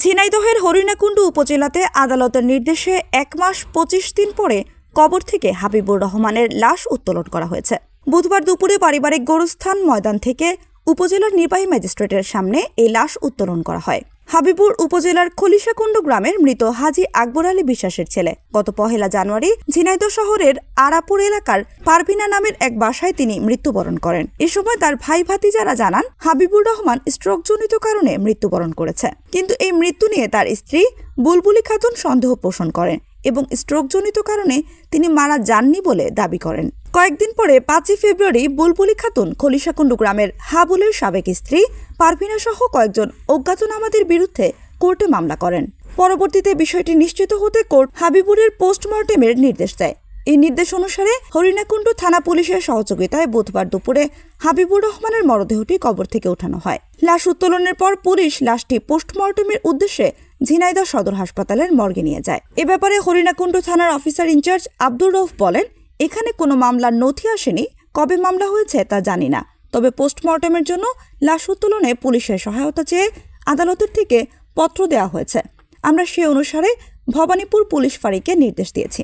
ঝিনাইদহের হরিণাকুণ্ডু উপজেলাতে আদালতের নির্দেশে 1 মাস 25 দিন পরে কবর থেকে হাবিবুর রহমানের লাশ উত্তোলন করা হয়েছে। বুধবার দুপুরে পারিবারিক গোরস্থান ময়দান থেকে উপজেলার নির্বাহী ম্যাজিস্ট্রেটের সামনে এই লাশ উত্তোলন করা হয়। হাবিবুর উপজেলার খলিশাকুণ্ডু গ্রামের মৃত হাজি আকবর আলী বিশ্বাসের ছেলে। গত 1 জানুয়ারি ঝিনাইদহ শহরের আরাপুর এলাকার পারভিনা নামের এক বাসায় তিনি মৃত্যুবরণ করেন। এ সময় তার ভাই ভাতিজারা জানান হাবিবুর রহমান স্ট্রোকজনিত কারণে মৃত্যুবরণ করেছে। কিন্তু এই মৃত্যু নিয়ে তার স্ত্রী বুলবুলি খাতুন সন্দেহ পোষণ করেন এবং স্ট্রোকজনিত কারণে তিনি মারা যাননি বলে দাবি করেন। কয়েকদিন পরে 5 ফেব্রুয়ারি বুলবুলি খাতুন খলিশাকুণ্ডু গ্রামের হাবুলের সাবেক স্ত্রী পারভিনা সহ কয়েকজন অজ্ঞাতনামাদের বিরুদ্ধে কোর্টে মামলা করেন। পরবর্তীতে বিষয়টি নিশ্চিত হতে কোর্ট হাবিবুরের পোস্টমর্টেমের নির্দেশ দেয়। এই নির্দেশ অনুসারে হরিণাকুণ্ডু থানা পুলিশের সহযোগিতায় বুধবার দুপুরে হাবিবুর রহমানের মরদেহটি কবর থেকে উঠানো হয়। লাশ উত্তোলনের পর পুলিশ লাশটি পোস্টমর্টেমের উদ্দেশ্যে ঝিনাইদহ সদর হাসপাতালের মর্গে নিয়ে যায়। এ ব্যাপারে হরিণাকুণ্ডু থানার অফিসার ইনচার্জ আব্দুর রউফ বলেন, এখানে কোনো মামলার নথি আসেনি, কবে মামলা হয়েছে তা জানি না। তবে পোস্টমর্টেমের জন্য লাশ উত্তোলনে পুলিশের সহায়তা চেয়ে আদালতের থেকে পত্র দেওয়া হয়েছে। আমরা সে অনুসারে ভবানীপুর পুলিশ ফাঁড়িকে নির্দেশ দিয়েছি।